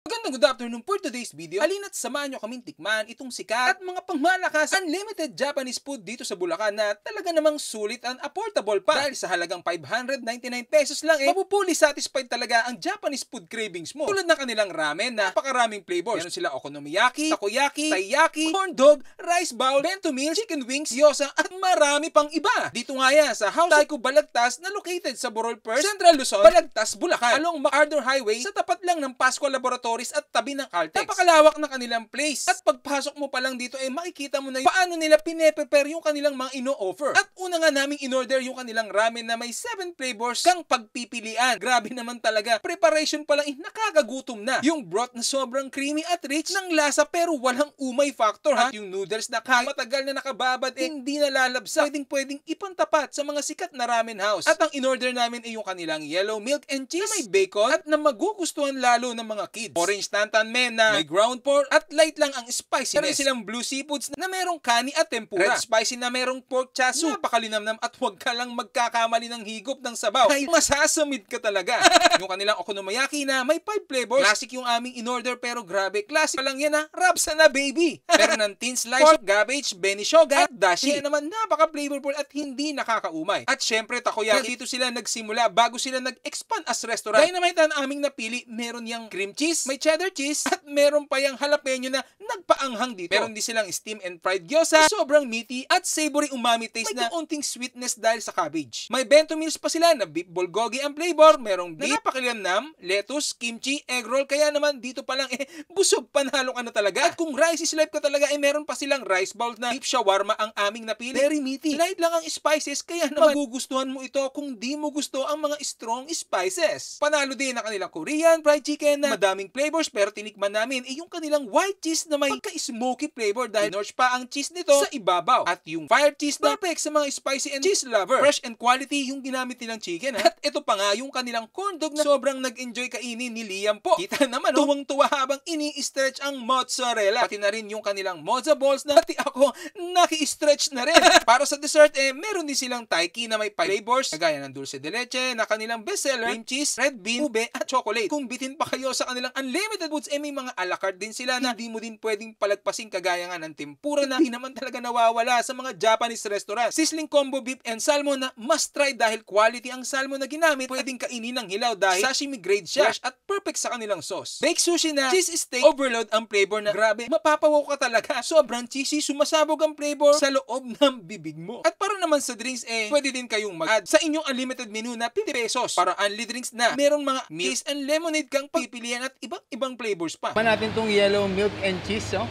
Magandang good afternoon for today's video. Halina't samahan nyo kaming tikman itong sikat at mga pangmalakas unlimited Japanese food dito sa Bulacan na talaga namang sulit and affordable pa. Dahil sa halagang 599 pesos lang mapupuli satisfied talaga ang Japanese food cravings mo. Tulad ng kanilang ramen na napakaraming flavors. Meron sila okonomiyaki, takoyaki, taiyaki, corn dog, rice bowl, bento meal, chicken wings, gyoza at marami pang iba. Dito nga yan sa House Taiko Balagtas na located sa Borol First, Central Luzon, Balagtas, Bulacan. Along MacArthur Highway sa tapat lang ng Pascual Laboratories at tabi ng Caltex. Napakalawak ng kanilang place. At pagpasok mo pa lang dito makikita mo na paano nila pine-prepare yung kanilang mga ino-offer. At una nga naming in-order yung kanilang ramen na may 7 flavors kang pagpipilian. Grabe naman talaga. Preparation pa lang nakakagutom na. Yung broth na sobrang creamy at rich ng lasa pero walang umay factor ha. At yung noodles na kahit matagal na nakababad hindi nalalabsa. Pwedeng ipantapat sa mga sikat na ramen house. At ang in-order namin ay yung kanilang yellow milk and cheese na may bacon at na magugustuhan lalo ng mga kids. Orange tantan men na may ground pork at light lang ang spiciness. Meron silang blue seafoods na merong kani at tempura. Red spicy na merong pork chasu. Napakalinamnam at huwag ka lang magkakamali ng higop ng sabaw. Ay masasamid ka talaga. Yung kanilang okonomiyaki na may 5 flavors. Classic yung aming in-order pero grabe. Classic pa lang yan ha. Rabsa na baby. Pero ng thin slice, pork, cabbage, benishoga at dashi. Kaya naman napaka-flavorful at hindi nakakaumay. At syempre takoyaki. Dito sila nagsimula bago sila nag-expand as restaurant. Dynamite ang aming napili. Meron yang cream cheese, may cheddar cheese, at meron pa yung jalapeno na nagpaanghang dito. Meron din silang steam and fried gyoza, sobrang meaty at savory umami taste na kaunting sweetness dahil sa cabbage. May bento meals pa sila na beef bulgogi ang flavor, merong beef, napakilamnam, lettuce, kimchi, egg roll, kaya naman dito pa lang busog panalo ka na talaga. At kung rice is life ka talaga meron pa silang rice bowl na beef shawarma ang aming napili. Very meaty. Light lang ang spices, kaya naman magugustuhan mo ito kung di mo gusto ang mga strong spices. Panalo din ang kanilang Korean fried chicken na madaming flavors pero tinikman namin yung kanilang white cheese na may pagka-smoky flavor dahil norch pa ang cheese nito sa ibabaw. At yung fire cheese na perfect sa mga spicy and cheese lover. Fresh and quality yung ginamit nilang chicken. At ito pa nga yung kanilang corn dog na sobrang nag-enjoy kainin ni Liam po. Kita naman tuwang-tuwa habang ini-stretch ang mozzarella. Pati na rin yung kanilang mozza balls na pati ako naki-stretch na rin. Para sa dessert meron din silang taiki na may 5 flavors kagaya ng dulce de leche na kanilang bestseller, cream cheese, red bean, ube at chocolate. Kung bitin pa kayo sa kanilang unlimited foods may mga a la carte din sila na hindi mo din pwedeng palagpasin kagaya nga ng tempura na hindi naman talaga nawawala sa mga Japanese restaurant. Sizzling combo beef and salmon na must try dahil quality ang salmon na ginamit. Pwedeng kainin ng hilaw dahil sashimi grade siya. Fresh at perfect sa kanilang sauce. Baked sushi na cheese steak overload ang flavor na grabe. Mapapawaw ka talaga. Sobrang cheesy, sumasabog ang flavor sa loob ng bibig mo. At para naman sa drinks pwede din kayong mag-add sa inyong unlimited menu na 50 pesos. Para unli drinks na merong mga milk and lemonade kang pipilian at ibang flavors pa. Pa natin tong yellow milk and cheese, oh.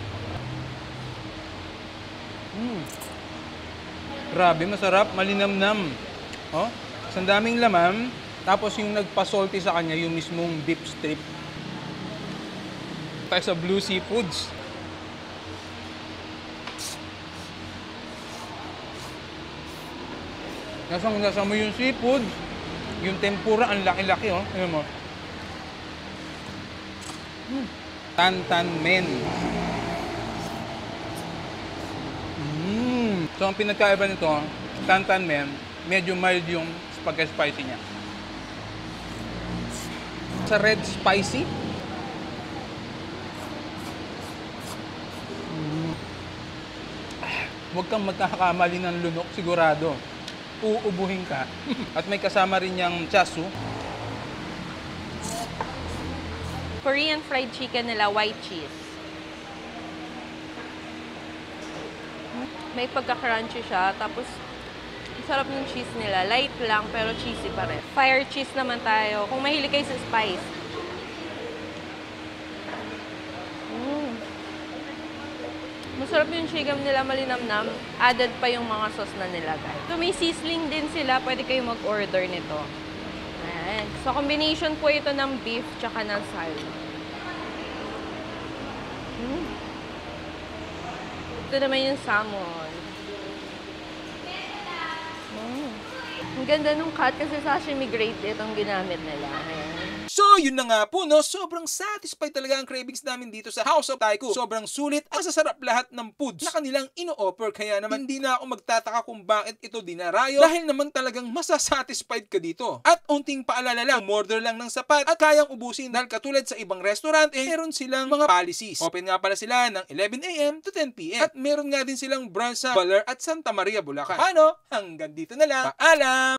Grabe, masarap, malinamnam. Oh, ang daming laman, tapos yung nagpa-salty sa kanya yung mismong beef strip. Tayo sa Blue Seafoods. Nasa mo yung seafood, yung tempura, ang laki-laki, oh. Ayun mo. Tantan men. So ang pinagkaiba nito, tantan men, medyo mild yung pagka-spicy niya. Sa red spicy, huwag kang magkakamali ng lunok, sigurado. Uubuhin ka. At may kasama rin yung chasu. Korean fried chicken nila, white cheese. May pagka-crunchy siya, tapos sarap ng cheese nila. Light lang, pero cheesy pa rin. Fire cheese naman tayo, kung mahilig kayo sa spice. Masarap yung chicken nila, malinamnam. Added pa yung mga sauce na nilagay. So may sizzling din sila, pwede kayo mag-order nito. Ayan. So combination po ito ng beef tsaka ng salmon. Ito naman yung salmon. Ang ganda nung cut kasi sashimi grade itong ginamit nila. Ayan. So, yun na nga po, no? Sobrang satisfied talaga ang cravings namin dito sa House of Taiko. Sobrang sulit at masasarap lahat ng foods na kanilang ino-offer. Kaya naman, hindi na ako magtataka kung bakit ito dinarayo dahil naman talagang masasatisfied ka dito. At unting paalala lang, umorder lang ng sapat at kayang ubusin dahil katulad sa ibang restaurant, meron silang mga policies. Open nga pala sila ng 11 a.m. to 10 p.m. At meron nga din silang branch sa Baler at Santa Maria, Bulacan. Paano? Hanggang dito na lang. Paalam!